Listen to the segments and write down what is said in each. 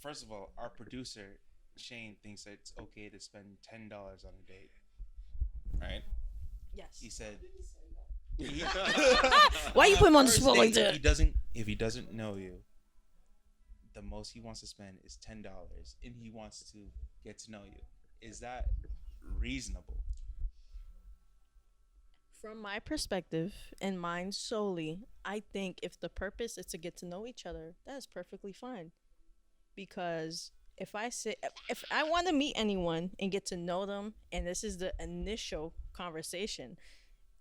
First of all, our producer Shane thinks that it's okay to spend $10 on a date. Right? He Yes. said Why you on put him on the first spot like date, that? if he doesn't know you, the most he wants to spend is $10, and he wants to get to know you. Is that reasonable? From my perspective and mine solely, I think if the purpose is to get to know each other, that is perfectly fine. Because if I want to meet anyone and get to know them, and this is the initial conversation,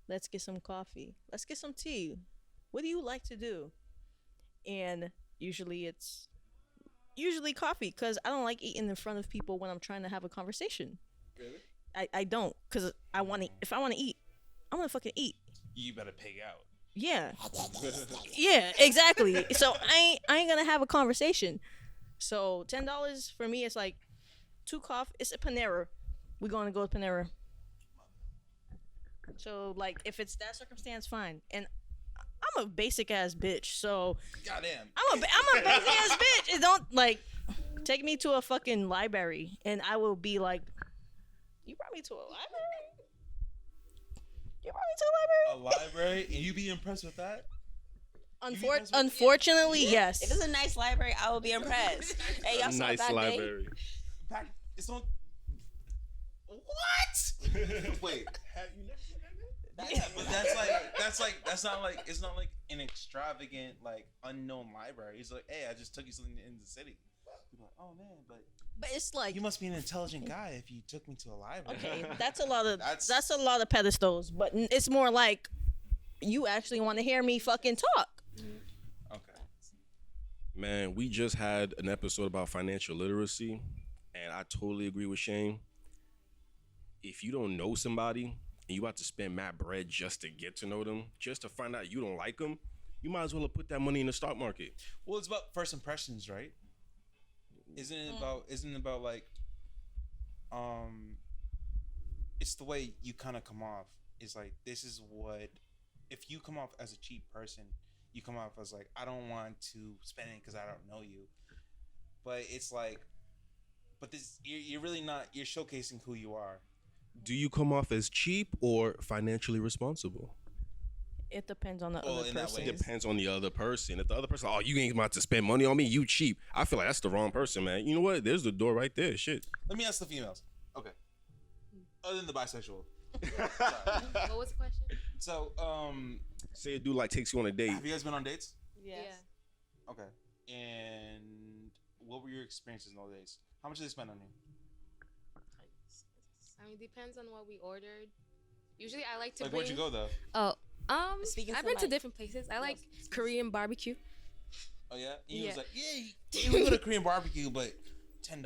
let's get some coffee, let's get some tea. What do you like to do? And usually it's usually coffee because I don't like eating in front of people when I'm trying to have a conversation. Really? I don't because I want to. If I want to eat, I want to fucking eat. You better pig out. Yeah, yeah, exactly. So I ain't gonna have a conversation. So $10 for me is like two coffee. It's a Panera. We're gonna go to Panera. So like if it's that circumstance, fine. And I'm a basic ass bitch. So Goddamn. I'm a basic ass bitch. It don't like take me to a fucking library and I will be like, you brought me to a library. You brought me to a library. A library, and you be impressed with that? Unfortunately, yes. If it's a nice library, I will be impressed. Hey, y'all saw Nice that day? library. Back, it's on. What? Wait. Have you never seen that? Yeah, but that's not like it's not like an extravagant like unknown library. It's like, hey, I just took you something in the city. You're like, oh man, But it's like you must be an intelligent guy if you took me to a library. okay, that's a lot of That's- that's a lot of pedestals. But it's more like you actually want to hear me fucking talk. Okay. Man, we just had an episode about financial literacy, and I totally agree with Shane. If you don't know somebody and you about to spend mad bread just to get to know them, just to find out you don't like them, you might as well have put that money in the stock market. Well, it's about first impressions, right? Isn't it about like it's the way you kind of come off. It's like this is what if you come off as a cheap person, you come off as like I don't want to spend it because I don't know you. But it's like, but this you're really not. You're showcasing who you are. Do you come off as cheap or financially responsible? It depends on the Oh, other in that person. way. Depends on the other person. If the other person, oh, you ain't about to spend money on me, you cheap. I feel like that's the wrong person, man. You know what? There's the door right there. Shit. Let me ask the females. Okay. Other than the bisexual. What was the question? So, Say a dude like takes you on a date. have you guys been on dates? Yes. Okay. And what were your experiences in those days? How much did they spend on you? I mean, depends on what we ordered. Usually, I like to Like, bring. where'd you go though? Oh, Speaking I've to been to Mike. different places. I like Korean barbecue. Oh yeah. And he was Yeah. like, yeah, we go to Korean barbecue, but $10.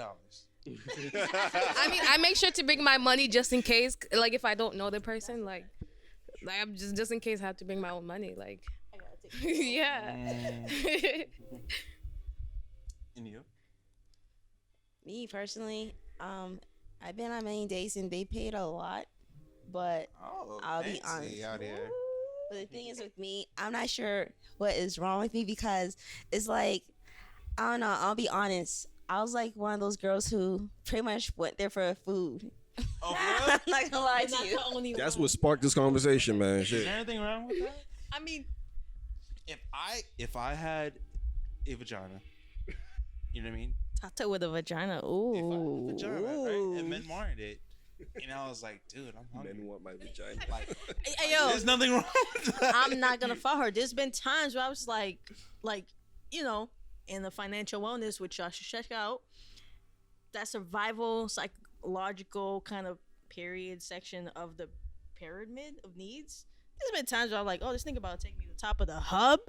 I mean, I make sure to bring my money just in case. Like, if I don't know the person, like I'm just in case I have to bring my own money. Like, yeah. And you? Me personally, I've been on many dates and they paid a lot, but Oh, I'll be fancy honest. out here. But the thing is with me, I'm not sure what is wrong with me because it's like, I don't know, I'll be honest. I was like one of those girls who pretty much went there for food. Oh, for real? I'm not gonna lie You're to not you. the only That's one. what sparked this conversation, man. Is Shit. there anything wrong with that? I mean, If I had a vagina, you know what I mean? Tata with a vagina. If I Ooh. had a vagina, right, and men wanted it, and I was like, dude, I'm hungry. Men want my vagina. Like, Hey, yo, there's nothing wrong with that. I'm not gonna fuck her. There's been times where I was like, you know, in the financial wellness, which y'all should check out, that survival psychological kind of period section of the pyramid of needs. There's been times where I'm like, oh, this thing about to take me to the top of the hub.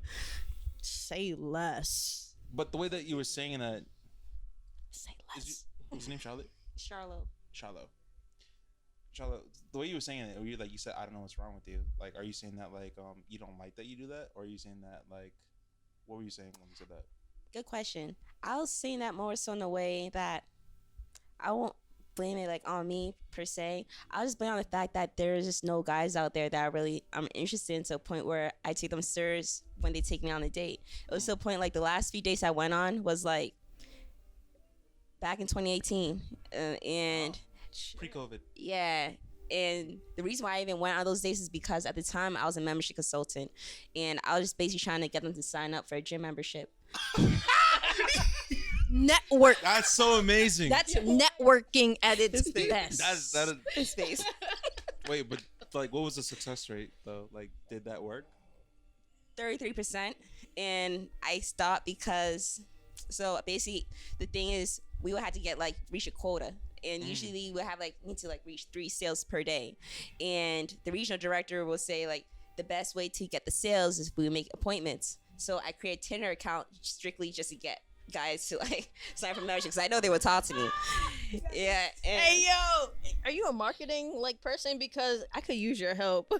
Say less. But the way that you were saying that, Say is less. what's your name, Charlotte? Charlo. Charlotte, the way you were saying it, you like you said, I don't know what's wrong with you. Like, are you saying that like you don't like that you do that, or are you saying that like, what were you saying when you said that? Good question. I was saying that more so in a way that I won't blame it like on me per se. I'll just blame on the fact that there's just no guys out there that I'm interested in to a point where I take them serious when they take me on a date. It was to a point like the last few dates I went on was like back in 2018, and Pre-COVID. yeah. And the reason why I even went on those days is because at the time I was a membership consultant, and I was just basically trying to get them to sign up for a gym membership. Network. That's so amazing. That's networking at its best. that is. His face. Wait, but like, what was the success rate though? Like, did that work? 33%, and I stopped because, so basically the thing is we would have to get like reach a quota, and usually we have like need to like reach 3 sales per day, and the regional director will say like the best way to get the sales is we make appointments. So I create a Tinder account strictly just to get guys to like sign for membership because I know they would talk to me. Yeah. And Hey yo, are you a marketing like person? Because I could use your help.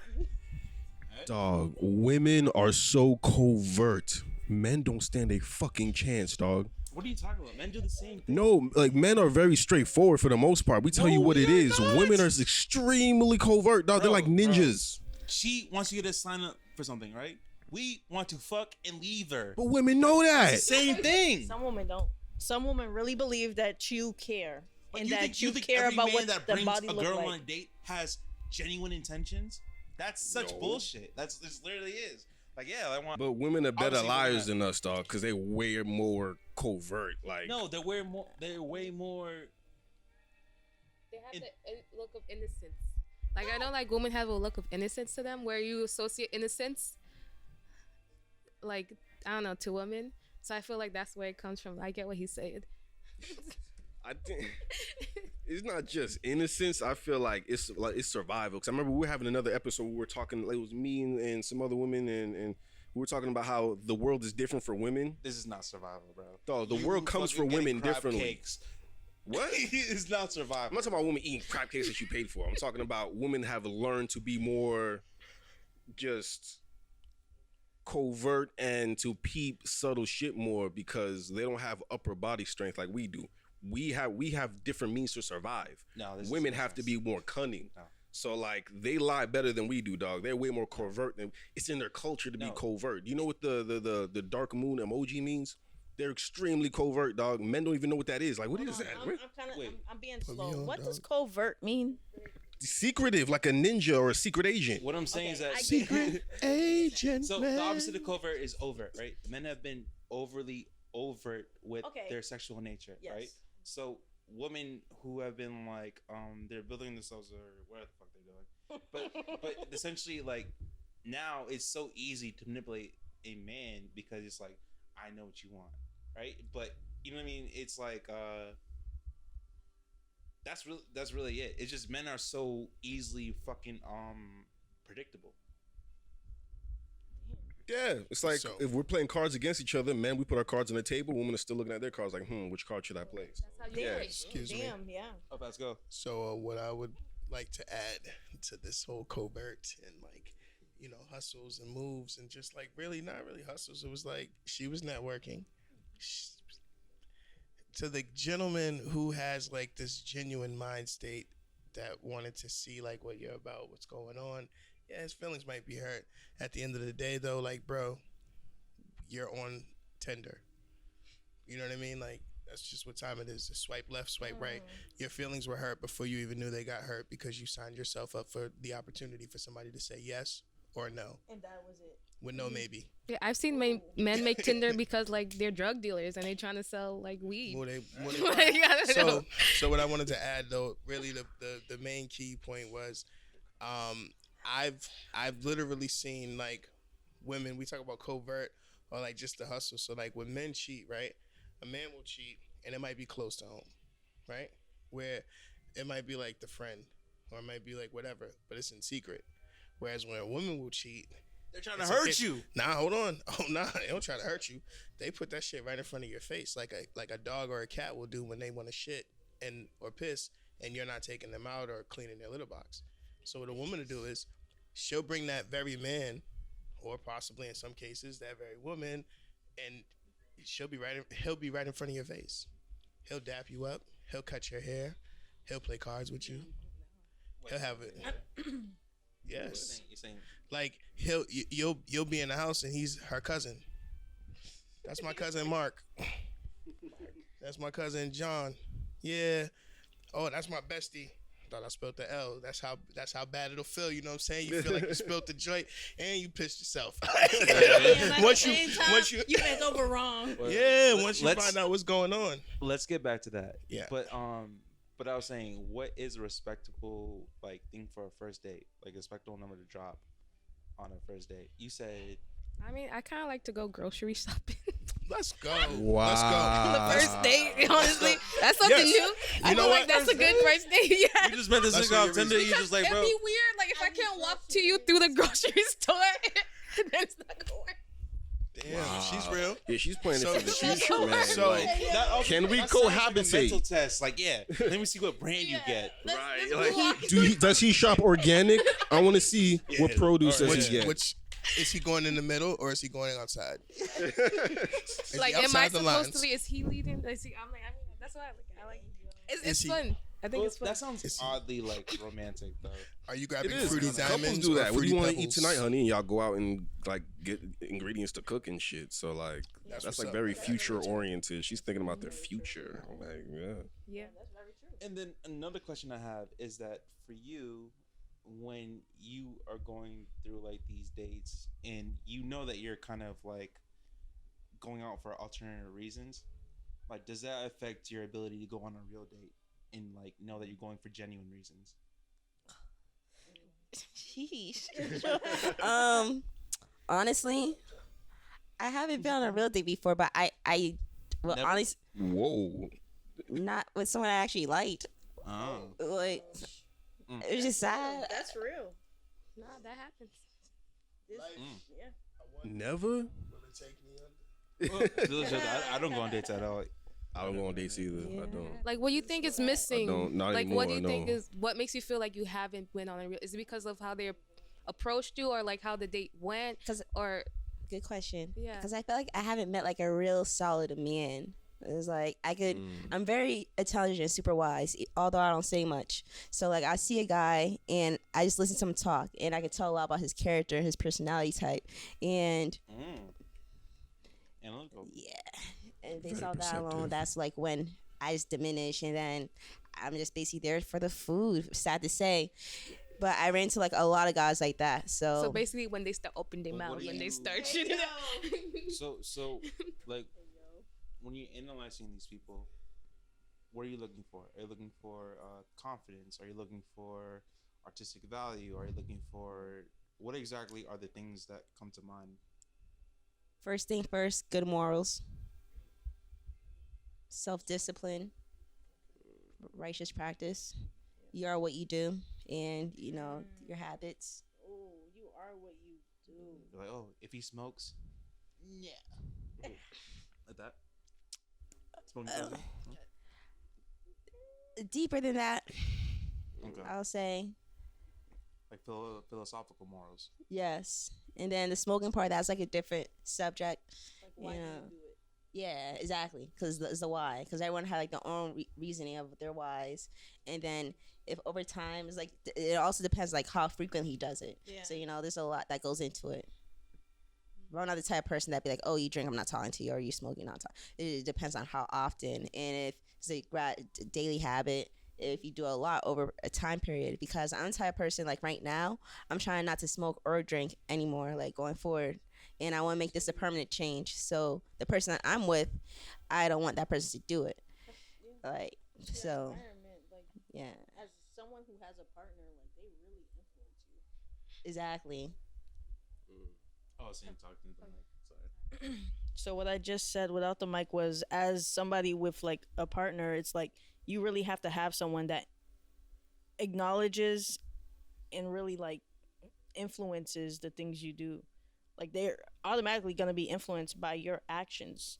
Dog, women are so covert. Men don't stand a fucking chance, dog. What are you talking about? Men do the same thing. No, like men are very straightforward for the most part. We tell you what it is. Women are extremely covert, dog. They're like ninjas. She wants you to sign up for something, right? We want to fuck and leave her. But women know that. Same thing. Some women don't. Some women really believe that you care But and you that think, you think care every about man what that the brings body a look girl on a like. date has genuine intentions? That's such bullshit. This literally is. Like, yeah, I want. But women are better Obviously, liars women than us, dog, because they way more covert. Like, No, they're way more. They're way more. They have the look of innocence. Like I know, like women have a look of innocence to them, where you associate innocence, like I don't know, to women. So I feel like that's where it comes from. I get what he's saying. I think it's not just innocence. I feel like it's survival. Because I remember we were having another episode where we were talking. Like, it was me and some other women, and we were talking about how the world is different for women. This is not survival, bro. Dog, the You world comes for fucking women getting crab differently. Cakes. What? It's not I'm survival. not talking about women eating crab cakes that you paid for. I'm talking about women have learned to be more just covert and to peep subtle shit more because they don't have upper body strength like we do. We have different means to survive. No, this Women is have to be more cunning. No. So like they lie better than we do, dog. They're way more covert. It's in their culture to be No. covert. You know what the dark moon emoji means? They're extremely covert, dog. Men don't even know what that is. Like, what is that? I'm being slow. on, What dog. does covert mean? Secretive, like a ninja or a secret agent. What I'm saying is that Secret agent. So man. the opposite of covert is overt, right? Men have been overly overt with Okay. their sexual nature, Yes. right? So women who have been like, they're building themselves or whatever the fuck they're doing, but essentially like now it's so easy to manipulate a man because it's like I know what you want, right? But you know what I mean? It's like that's really it. It's just men are so easily fucking predictable. Yeah, it's like So- if we're playing cards against each other, men, we put our cards on the table. Women are still looking at their cards like, which card should I play? That's how you Yeah. play. Excuse me. Damn, yeah. Oh, let's go. So what I would like to add to this whole covert and like, hustles and moves and just like really not really hustles. It was like she was networking. To the gentleman who has like this genuine mind state that wanted to see like what you're about, what's going on. Yeah, his feelings might be hurt. At the end of the day though, like bro, you're on Tinder. You know what I mean? Like that's just what time it is. Just swipe left, swipe right. Your feelings were hurt before you even knew they got hurt because you signed yourself up for the opportunity for somebody to say yes or no And that was it. with no maybe. Yeah, I've seen men make Tinder because like they're drug dealers and they're trying to sell like weed. More they Like, I don't know. so what I wanted to add though, really the main key point was, I've literally seen like women. We talk about covert or like just the hustle. So like when men cheat, right? A man will cheat and it might be close to home, right? Where it might be like the friend or it might be like whatever, but it's in secret. Whereas when a woman will cheat, They're trying to it's a hurt kid- you. Nah, hold on. Oh nah, they don't try to hurt you. They put that shit right in front of your face, like a dog or a cat will do when they want to shit or piss, and you're not taking them out or cleaning their litter box. So what a woman will do is she'll bring that very man, or possibly in some cases that very woman, and he'll be right in front of your face. He'll dap you up. He'll cut your hair. He'll play cards with you. He'll have it. Yes. You're saying Like you'll be in the house and he's her cousin. That's my cousin Mark. That's my cousin John. Yeah. Oh, that's my bestie. Thought I spelled the L. That's how bad it'll feel. You know what I'm saying? You feel like you spilled the joint and you pissed yourself. once you bent over wrong. once you find out what's going on. Let's get back to that. Yeah. But I was saying, what is a respectable like thing for a first date? Like a respectable number to drop on a first date? You said. I mean, I kind of like to go grocery shopping. Let's go. Wow. Let's go. The first date, honestly, that's something new. I feel like that's a good first date. Yeah. You just met this That's nigga what off Tinder. You just like, It'd bro. be weird, like if I can't walk to you through the grocery store, then it's not gonna work. Damn, she's real. Yeah, she's playing So- it for the future, man. so- like, That also- Can we that sounds like a cohabitate? mental test. Like, yeah. Let me see what brand you get. right? Like, does he shop organic? I want to see what produce does he get. Which is he going in the middle or is he going outside? Is he Like, am outside I the supposed lines? to be? Is he leading? Is he? I'm like, I mean, that's what I like. Is It's he- fun. I think it's fun. That sounds oddly like romantic though. Are you It grabbing is. fruity Couples diamonds do or that. What do fruity you want to eat pebbles? tonight, honey? And y'all go out and like get ingredients to cook and shit. So like That's that's what's like up. very future oriented. She's thinking about their future. I'm like, yeah. Yeah. And then another question I have is that for you, when you are going through like these dates and you know that you're kind of like going out for alternative reasons, like does that affect your ability to go on a real date and like know that you're going for genuine reasons? Sheesh. Honestly, I haven't been on a real date before, but I well, Never? honestly, Whoa. not with someone I actually liked. Oh. Like, it was just sad. That's real. Nah, that happens. Never. I don't go on dates at all. I don't go on dates either. I don't. Like, what you think is missing? don't. Not Like, what do you anymore, think no. is what makes you feel like you haven't went on a real? Is it because of how they approached you, or like how the date went, 'Cause- or Good question. Yeah. Because I feel like I haven't met like a real solid man. It's like I'm very intelligent, super wise, although I don't say much. So like I see a guy and I just listen to him talk, and I can tell a lot about his character, his personality type, and Analytical. yeah. And based on that perceptive. alone, that's like when I just diminish, and then I'm just basically there for the food. Sad to say, but I ran into like a lot of guys like that. so basically when they start opening their But what mouth, do when they you- start shooting out. So like when you're analyzing these people, what are you looking for? Are you looking for confidence? Are you looking for artistic value? Are you looking for what exactly are the things that come to mind? First thing first, good morals, self-discipline, righteous practice. You are what you do, and you know your habits. Oh, you are what you do. You're like, oh, if he smokes, yeah, like that. Smoking doesn't? Deeper than that, Okay, I'll say like philosophical morals. yes. And then the smoking part, that's like a different subject. Like, why do Yeah. you do it? Yeah, exactly. Because it's the why. Because everyone had like their own reasoning of their whys. And then if over time, it's like it also depends like how frequently he does it. Yeah. So you know, there's a lot that goes into it. But I'm not the type of person that be like, oh, you drink, I'm not talking to you, or you smoke, you're not talking. It depends on how often, and if it's a daily habit. If you do a lot over a time period, because I'm the type of person like right now, I'm trying not to smoke or drink anymore, like going forward, and I want to make this a permanent change. So the person that I'm with, I don't want that person to do it. Like so, Environment, like, yeah, as someone who has a partner, like they really influence you. exactly. Oh, same talking to the mic. Sorry. So what I just said without the mic was, as somebody with like a partner, it's like you really have to have someone that acknowledges and really like influences the things you do. Like they're automatically gonna be influenced by your actions,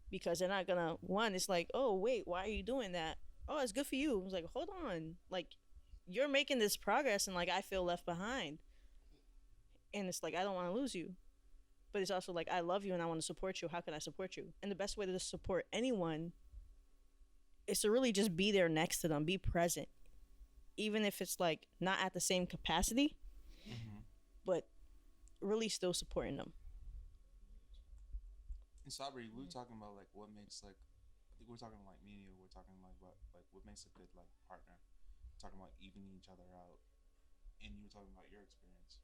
because they're not gonna it's like, oh wait, why are you doing that? Oh, it's good for you. It's like, hold on, like you're making this progress, and like I feel left behind, and it's like I don't want to lose you. But it's also like, I love you and I want to support you. How can I support you? And the best way to support anyone is to really just be there next to them, be present. Even if it's like not at the same capacity, but really still supporting them. And Sabri, we were talking about like what makes like we're talking like me and you. We're talking like what makes a good like partner. We're talking about evening each other out, and you were talking about your experience.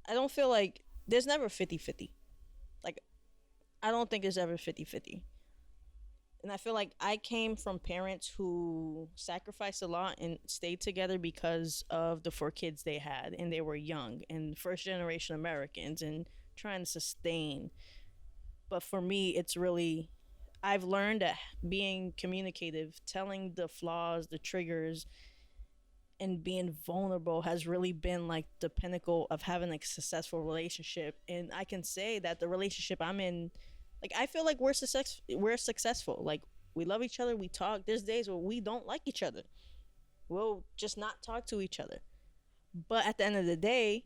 I don't feel like there's never 50-50. Like, I don't think there's ever 50-50. And I feel like I came from parents who sacrificed a lot and stayed together because of the 4 kids they had, and they were young and first generation Americans and trying to sustain. But for me, it's really, I've learned that being communicative, telling the flaws, the triggers, and being vulnerable has really been like the pinnacle of having a successful relationship. And I can say that the relationship I'm in, like, I feel like we're successful. Like, we love each other, we talk. There's days where we don't like each other. We'll just not talk to each other. But at the end of the day,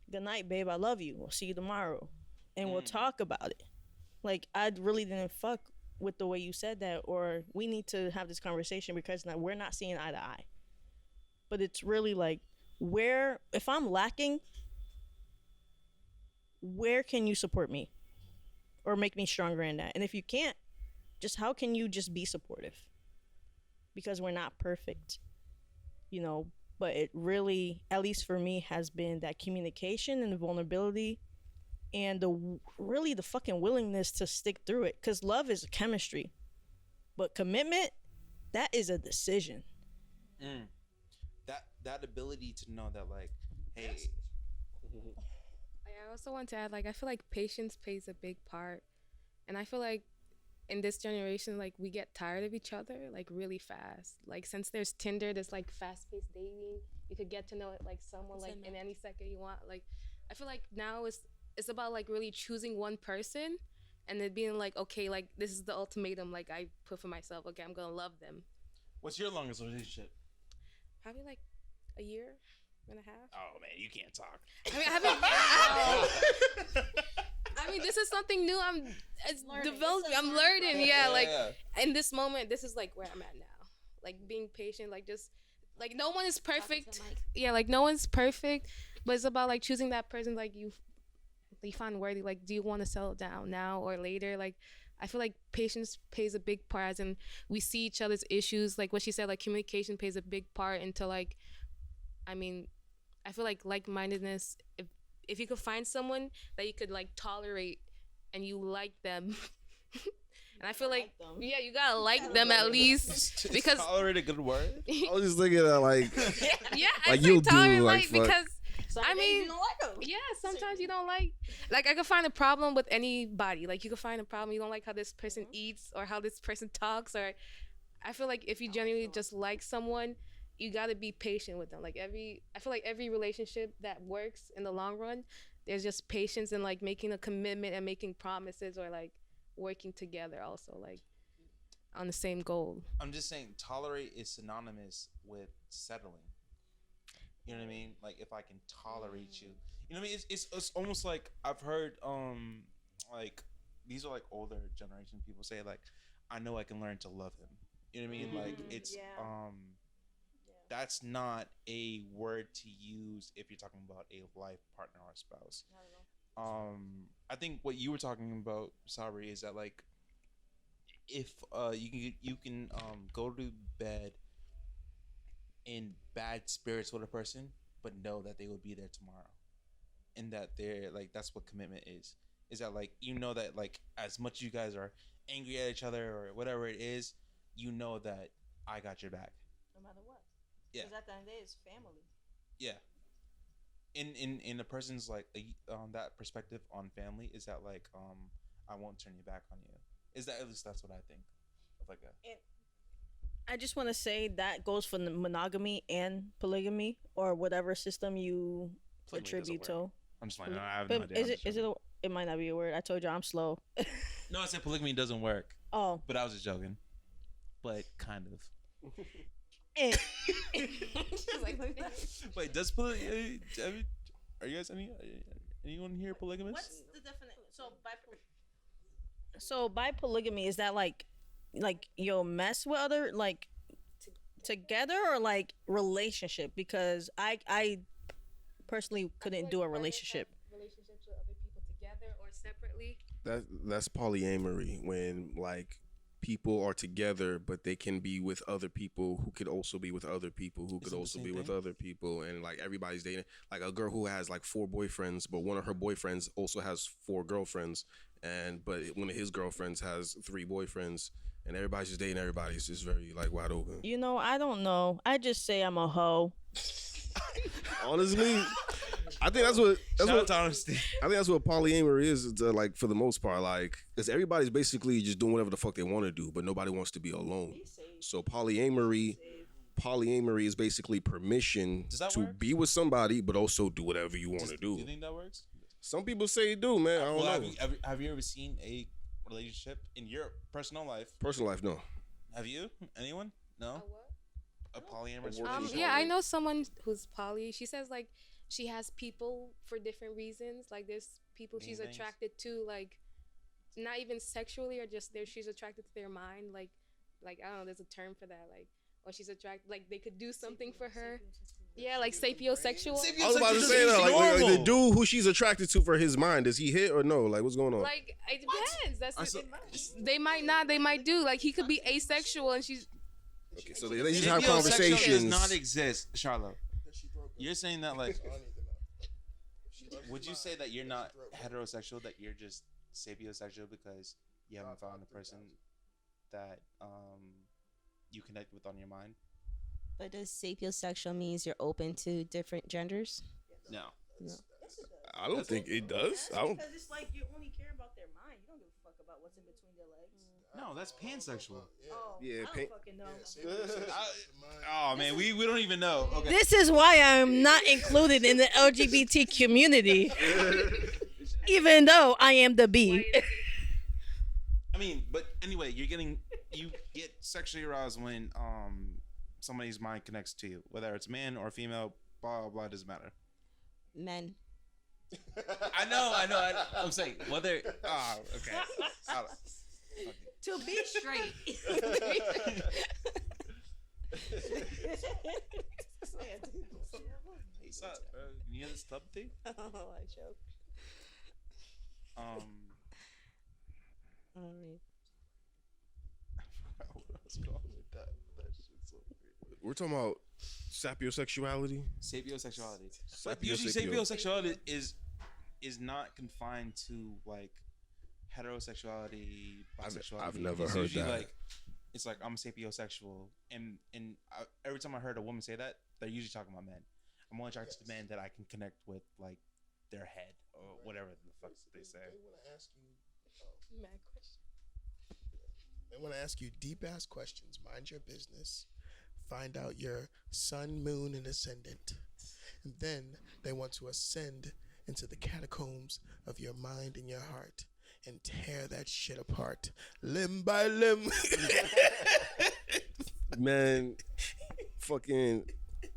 good night, babe, I love you. We'll see you tomorrow. And we'll talk about it. Like, I really didn't fuck with the way you said that, or we need to have this conversation because now we're not seeing eye to eye. But it's really like, where, if I'm lacking, where can you support me or make me stronger in that? And if you can't, just how can you just be supportive? Because we're not perfect, you know. But it really, at least for me, has been that communication and the vulnerability and the fucking willingness to stick through it. Because love is a chemistry, but commitment, that is a decision. That ability to know that, like, hey, I also want to add, like, I feel like patience plays a big part, and I feel like in this generation, like, we get tired of each other like really fast. Like, since there's Tinder, there's like fast-paced dating. You could get to know it like someone like in any second you want. Like, I feel like now it's about like really choosing one person and then being like, okay, like, this is the ultimatum like I put for myself. Okay, I'm gonna love them. what's your longest relationship? Probably like a year and a half. Oh man, you can't talk. I mean, I mean, this is something new. I'm developing. I'm learning. Yeah, like in this moment, this is like where I'm at now. Like, being patient, like, just like, no one is perfect. Yeah, like, no one's perfect, but it's about like choosing that person like you find worthy. Like, do you want to settle down now or later? Like, I feel like patience plays a big part, as in we see each other's issues. Like what she said, like, communication plays a big part into, like, I mean, I feel like like-mindedness, if you could find someone that you could like tolerate and you like them, and I feel like yeah, you gotta like them at least, because tolerate a good word. I was just thinking that, like, yeah, like, I you'll say tolerate, do, like, like, fuck. because Some I days mean, you don't like 'em. yeah, sometimes you don't like I could find a problem with anybody. Like, you could find a problem, you don't like how this person eats or how this person talks, or I feel like if you genuinely just like someone, you gotta be patient with them. Like, I feel like every relationship that works in the long run, there's just patience and like making a commitment and making promises, or like working together also, like on the same goal. I'm just saying, tolerate is synonymous with settling. You know what I mean? Like, if I can tolerate you, you know what I mean? It's almost like I've heard like, these are like older generation people say, like, I know I can learn to love him. You know what I mean? Like, it's that's not a word to use if you're talking about a life partner or spouse. I think what you were talking about, Sabri, is that, like, if you can go to bed in bad spirits with a person, but know that they will be there tomorrow, and that they're like, that's what commitment is that, like, you know that, like, as much as you guys are angry at each other or whatever it is, you know that I got your back No matter what. Yeah. Because at the end of the day, it's family. Yeah. In a person's, like, that perspective on family is that, like, I won't turn you back on you. Is that, at least that's what I think of, like, I just want to say that goes for the monogamy and polygamy, or whatever system you attribute to. I'm just like, no, I have no idea. It might not be a word. I told you I'm slow. No, I said polygamy doesn't work. Oh. But I was just joking. But kind of. Wait, does polygamy? Are you guys anyone here polygamous? What's the definition? So by polygamy, is that like you'll mess with other, like, together, or like relationship? Because I personally couldn't do a relationship. Relationships with other people together or separately. That's polyamory, when, like, people are together, but they can be with other people who could also be with other people who could Isn't the also same be with thing? other people, and like everybody's dating. Like a girl who has like 4 boyfriends, but one of her boyfriends also has 4 girlfriends, but one of his girlfriends has 3 boyfriends, and everybody's just dating everybody. It's just very like wide open. You know, I don't know. I just say I'm a hoe. Honestly, I think that's what Shout out to honesty. I think that's what polyamory is like for the most part, like because everybody's basically just doing whatever the fuck they want to do, but nobody wants to be alone. So polyamory is basically permission Does that to work? be with somebody, but also do whatever you want to Do do. you think that works? Some people say it do, man. I don't Well, know. have you ever seen a relationship in your personal life? Personal life, no. Have you? Anyone? No. A polyamorous relationship. Yeah, I know someone who's poly. She says like she has people for different reasons. Like there's people she's Things. attracted to, like not even sexually, or just she's attracted to their mind. Like I don't know. There's a term for that. Like, or she's attracted. Like they could do something for her. Yeah, like sapiosexual. I was about to say that, like the dude who she's attracted to for his mind, does he hit or no? Like, what's going on? Like it depends. That's it. They might not. They might do. Like he could be asexual, and she's. Okay, so they just have Sapiosexual conversations. does not exist, Charlotte. You're saying that like, would you say that you're not heterosexual, that you're just sapiosexual because you haven't found a person that you connect with on your mind? But does sapiosexual means you're open to different genders? No. I don't think it does. I don't. Because it's like you only care about their mind. You don't give a fuck about what's in between their legs. No, that's pansexual. Oh, Yeah, I don't fucking know. Oh man, we don't even know. Okay. This is why I'm not included in the LGBT community, even though I am the B. I mean, but anyway, you get sexually aroused when somebody's mind connects to you, whether it's man or female, blah blah blah, doesn't matter. Men. I know. I'm saying whether. Oh, okay. To be straight. What's up, bro? You hear this club thing? Oh, I joke. What else wrong with that? That shit's so weird. We're talking about sapiosexuality. Sapiosexuality. But usually sapiosexuality is not confined to like heterosexuality, bisexuality. I've never It's heard usually, that. Like, it's like I'm sapiosexual, and every time I heard a woman say that, they're usually talking about men. I'm only attracted to men that I can connect with, like their head or whatever the fuck they say. They want to ask you. Mad question. They want to ask you deep ass questions. Mind your business. Find out your sun, moon, and ascendant. And then they want to ascend into the catacombs of your mind and your heart and tear that shit apart limb by limb. Man, fucking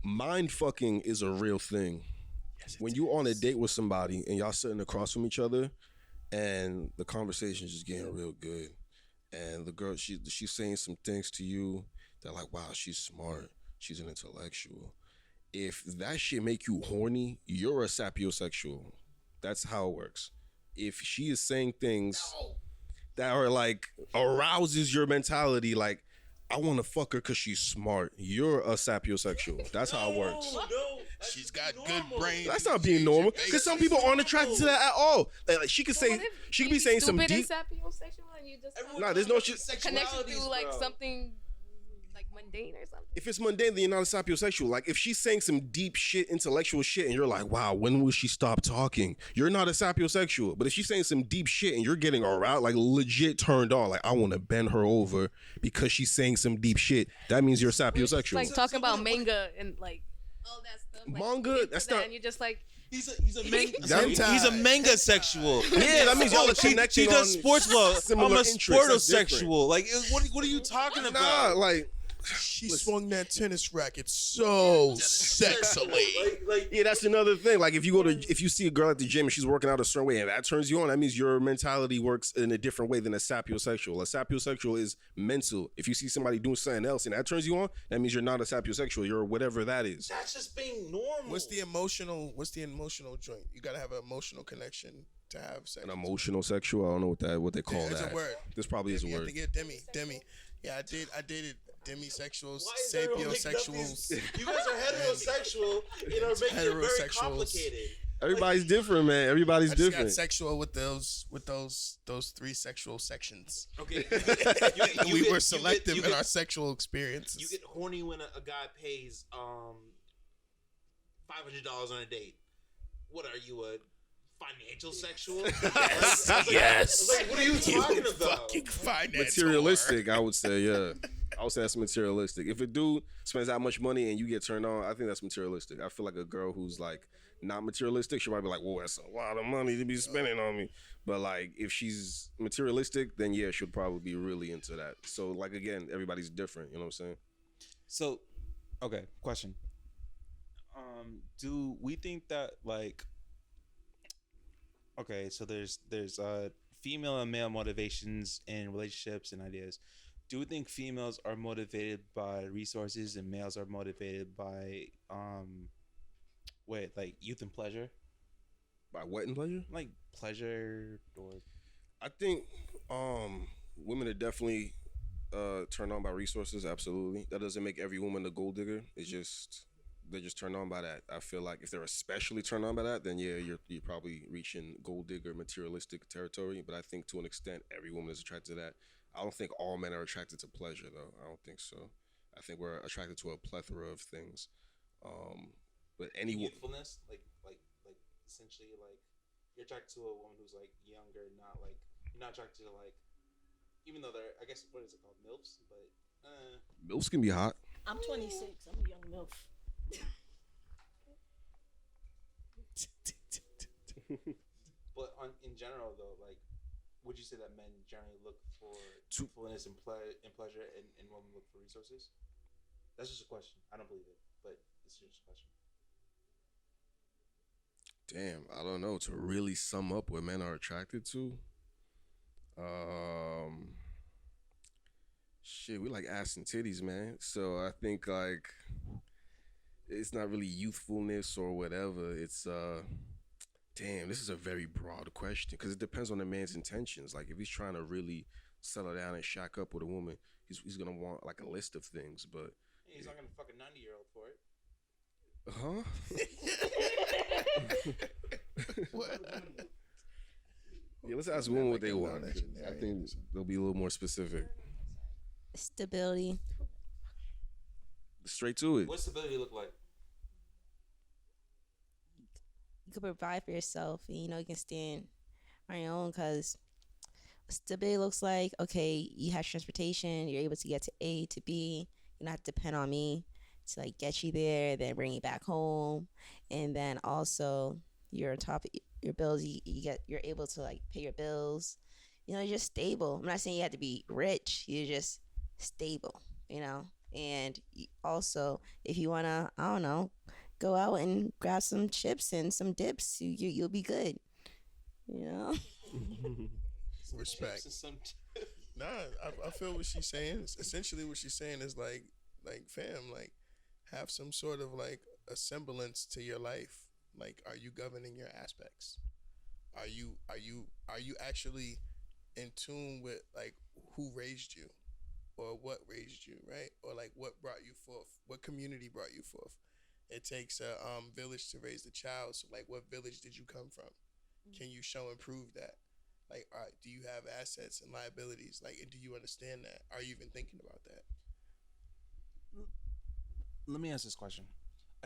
mind fucking is a real thing. When you on a date with somebody and y'all sitting across from each other and the conversation's just getting real good, and the girl she's saying some things to you that like, wow, she's smart, she's an intellectual. If that shit make you horny, you're a sapiosexual. That's how it works. If she is saying things that are like arouses your mentality, like I want to fuck her because she's smart, you're a sapiosexual. That's how it works. She's got good brain. That's not being normal, because some people aren't attracted to that at all. Like she could say, she could be saying some stupid deep. and sapiosexual, and you just Nah, there's no shit. connection through like something like mundane or something. If it's mundane, then you're not a sapiosexual. Like if she's saying some deep shit, intellectual shit, and you're like, wow, when will she stop talking? You're not a sapiosexual. But if she's saying some deep shit and you're getting aroused, like legit turned on, like I want to bend her over because she's saying some deep shit, that means you're a sapiosexual. Like talking about manga and like all that stuff. Like, Manga, that's not. And you're just like. He's a manga. Hentai. He's a manga sexual. Yeah, that means y'all are he connecting does on sports law. similar I'm a interests. That's different. sportosexual. Like, what are you talking Nah, about? like She swung that tennis racket so sexily. yeah, that's another thing. Like if you see a girl at the gym and she's working out a certain way and that turns you on, that means your mentality works in a different way than a sapiosexual. A sapiosexual is mental. If you see somebody doing something else and that turns you on, that means you're not a sapiosexual. You're whatever that is. That's just being normal. What's the emotional joint? You gotta have an emotional connection to have sex. An emotional sexual. I don't know what they call It's that. a word. This probably is a word. Demi. Yeah, I dated demisexuals, Why is everyone making up sapiosexuals. You guys are heterosexual, you know, making it very Heterosexuals. complicated. Everybody's different, man. Everybody's I just different. got sexual with those 3 sexual sections. Okay, We were selective in our sexual experiences. You get horny when a guy pays $500 on a date. What are you, a financial sexual? Yes. Like, what are you talking about? Fucking financial. Materialistic, I would say, yeah. I would say that's materialistic. If a dude spends that much money and you get turned on, I think that's materialistic. I feel like a girl who's like not materialistic, she might be like, whoa, that's a lot of money to be spending on me. But like if she's materialistic, then yeah, she'll probably be really into that. So like again, everybody's different, you know what I'm saying? So, okay, question. Do we think that like, okay, so there's female and male motivations in relationships and ideas. Do we think females are motivated by resources and males are motivated by like youth and pleasure? By what and pleasure? Like pleasure or I think women are definitely turned on by resources, absolutely. That doesn't make every woman a gold digger. It's just they're just turned on by that. I feel like if they're especially turned on by that, then yeah, you're probably reaching gold digger materialistic territory. But I think to an extent every woman is attracted to that. I don't think all men are attracted to pleasure though. I don't think so. I think we're attracted to a plethora of things. But any youthfulness, like essentially like you're attracted to a woman who's like younger, not like you're not attracted to like, even though they're, I guess, what is it called, MILFs? But MILFs can be hot. I'm 26. I'm a young MILF. But in general though, like, would you say that men generally look for truthfulness and pleasure, and women look for resources? That's just a question. I don't believe it, but it's just a question. Damn, I don't know. To really sum up what men are attracted to, shit, we like ass and titties, man. So I think like it's not really youthfulness or whatever. It's damn, this is a very broad question because it depends on the man's intentions. Like if he's trying to really settle down and shack up with a woman, he's gonna want like a list of things. But he's not gonna fuck a 90-year-old for it. Huh? What? Yeah, let's ask women what they want. I think they'll be a little more specific. Stability. Straight to it. What's stability look like? You can provide for yourself and you know you can stand on your own, because stability looks like, okay, you have transportation, you're able to get to A to B, you don't have to depend on me to like get you there, then bring you back home, and then also you're on top of your bills, you're able to like pay your bills, you know, you're just stable. I'm not saying you have to be rich, you're just stable, you know. And also if you want to, I don't know, go out and grab some chips and some dips, you'll be good, you know. Respect. Nah, I feel what she's saying. Essentially what she's saying is like fam, like have some sort of like a semblance to your life. Like, are you governing your aspects? Are you actually in tune with like who raised you, or what raised you, right? Or like what brought you forth? What community brought you forth? It takes a village to raise the child. So like, what village did you come from? Can you show and prove that? Like, all right, do you have assets and liabilities? Like, and do you understand that? Are you even thinking about that? Let me ask this question.